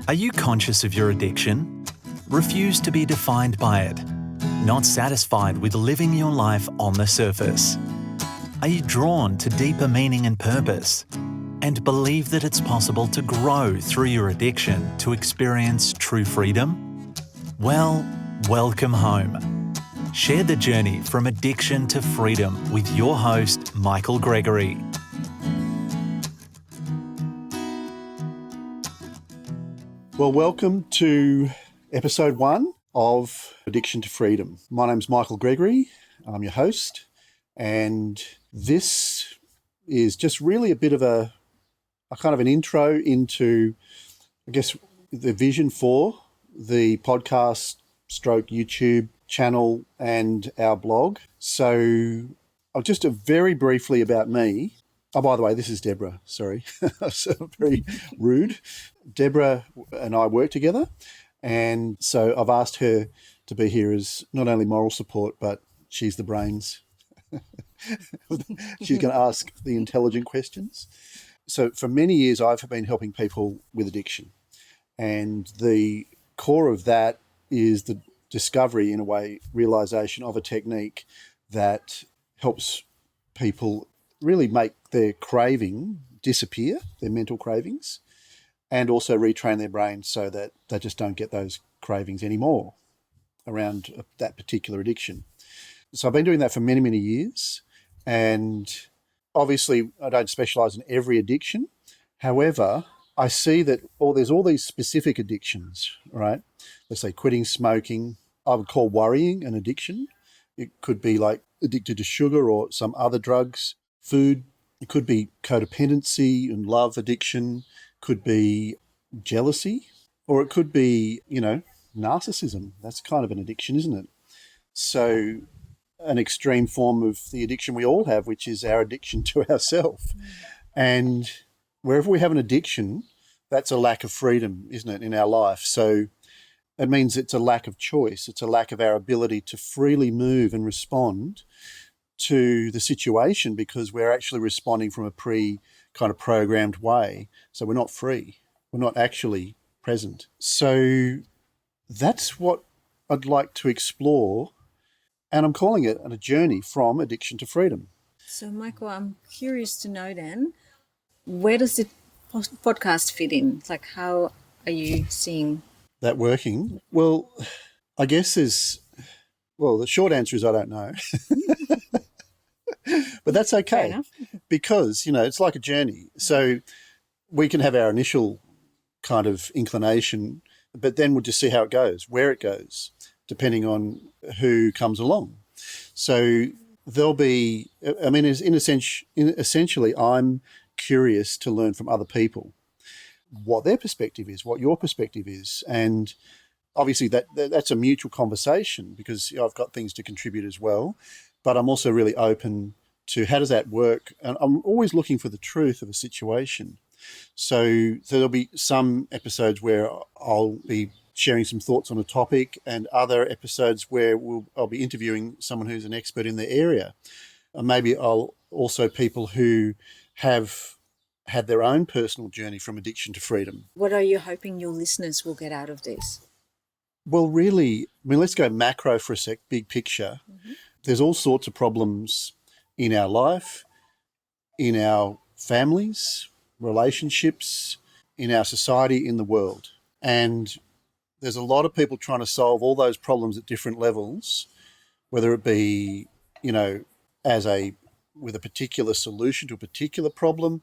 Are you conscious of your addiction? Refuse to be defined by it? Not satisfied with living your life on the surface? Are you drawn to deeper meaning and purpose? And believe that it's possible to grow through your addiction to experience true freedom? Well, welcome home. Share the journey from addiction to freedom with your host, Michael Gregory. Well, welcome to episode 1 of Addiction to Freedom. My name's Michael Gregory. I'm your host, and this is just really a bit of a kind of an intro into, I guess, the vision for the podcast stroke YouTube channel and our blog. So just very briefly about me. Oh, by the way, this is Deborah. Sorry, so very rude. Deborah and I work together, and so I've asked her to be here as not only moral support, but she's the brains. She's going to ask the intelligent questions. So for many years, I've been helping people with addiction, and the core of that is the discovery, in a way, realization of a technique that helps people really make their craving disappear, their mental cravings, and also retrain their brain so that they just don't get those cravings anymore around that particular addiction. So I've been doing that for many, many years. And obviously, I don't specialize in every addiction. However, I see that there's all these specific addictions, right? Let's say quitting smoking. I would call worrying an addiction. It could be like addicted to sugar or some other drugs. Food, it could be codependency and love addiction, could be jealousy, or it could be, narcissism. That's kind of an addiction, isn't it? So an extreme form of the addiction we all have, which is our addiction to ourselves. And wherever we have an addiction, that's a lack of freedom, isn't it, in our life? So it means it's a lack of choice. It's a lack of our ability to freely move and respond to the situation, because we're actually responding from a kind of programmed way. So we're not free. We're not actually present. So that's what I'd like to explore. And I'm calling it a journey from addiction to freedom. So, Michael, I'm curious to know then, where does the podcast fit in? Like, how are you seeing that working? Well, I guess the short answer is I don't know. But that's okay, because, it's like a journey. So we can have our initial kind of inclination, but then we'll just see how it goes, where it goes, depending on who comes along. So there'll be, essentially, I'm curious to learn from other people what their perspective is, what your perspective is. And obviously that's a mutual conversation, because I've got things to contribute as well. But I'm also really open to how does that work? And I'm always looking for the truth of a situation. So there'll be some episodes where I'll be sharing some thoughts on a topic, and other episodes where I'll be interviewing someone who's an expert in their area. And maybe I'll also people who have had their own personal journey from addiction to freedom. What are you hoping your listeners will get out of this? Well, really, let's go macro for a sec, big picture. Mm-hmm. There's all sorts of problems in our life, in our families, relationships, in our society, in the world. And there's a lot of people trying to solve all those problems at different levels, whether it be, with a particular solution to a particular problem,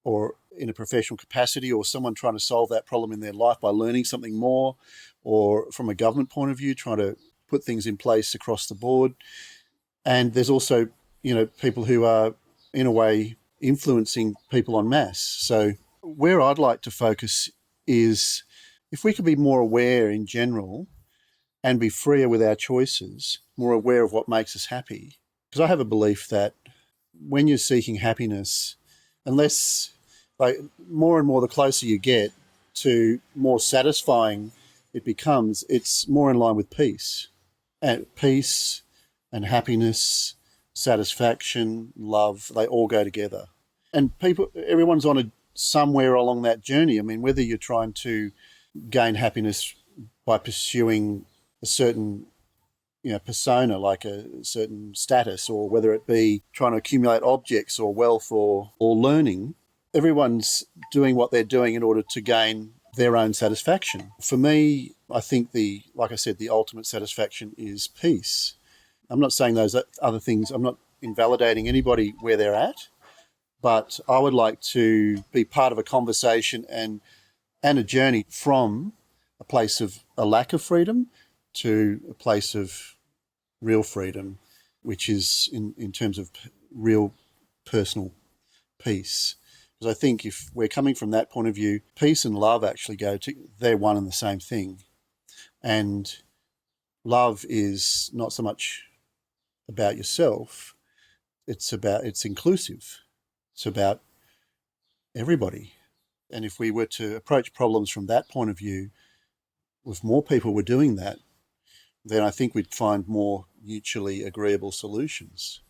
or in a professional capacity, or someone trying to solve that problem in their life by learning something more, or from a government point of view, trying to put things in place across the board. And there's also, people who are, in a way, influencing people en masse. So where I'd like to focus is if we could be more aware in general and be freer with our choices, more aware of what makes us happy. Because I have a belief that when you're seeking happiness, unless, more and more the closer you get to more satisfying it becomes, it's more in line with peace. And peace and happiness, satisfaction, love, they all go together. And everyone's on somewhere along that journey. Whether you're trying to gain happiness by pursuing a certain persona, like a certain status, or whether it be trying to accumulate objects or wealth or learning. Everyone's doing what they're doing in order to gain their own satisfaction. For me, I think like I said, the ultimate satisfaction is peace. I'm not saying those other things, I'm not invalidating anybody where they're at, but I would like to be part of a conversation and a journey from a place of a lack of freedom to a place of real freedom, which is in terms of real personal peace. Because I think if we're coming from that point of view, peace and love actually they're one and the same thing. And love is not so much about yourself, it's inclusive. It's about everybody. And if we were to approach problems from that point of view, if more people were doing that, then I think we'd find more mutually agreeable solutions.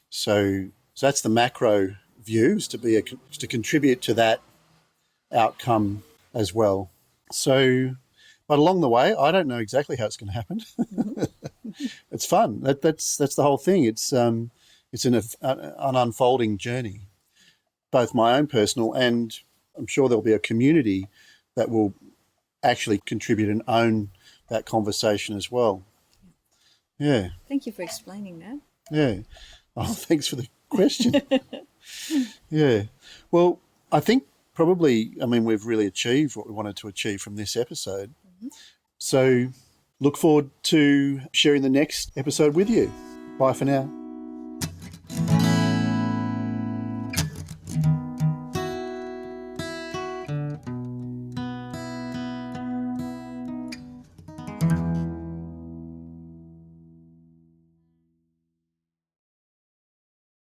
So that's the macro view, is to contribute to that outcome as well. So, but along the way, I don't know exactly how it's going to happen. It's fun. That's the whole thing. It's an unfolding journey, both my own personal, and I'm sure there'll be a community that will actually contribute and own that conversation as well. Yeah. Thank you for explaining that. Yeah. Oh, thanks for the question. Yeah. Well, I think we've really achieved what we wanted to achieve from this episode. Mm-hmm. So look forward to sharing the next episode with you. Bye for now.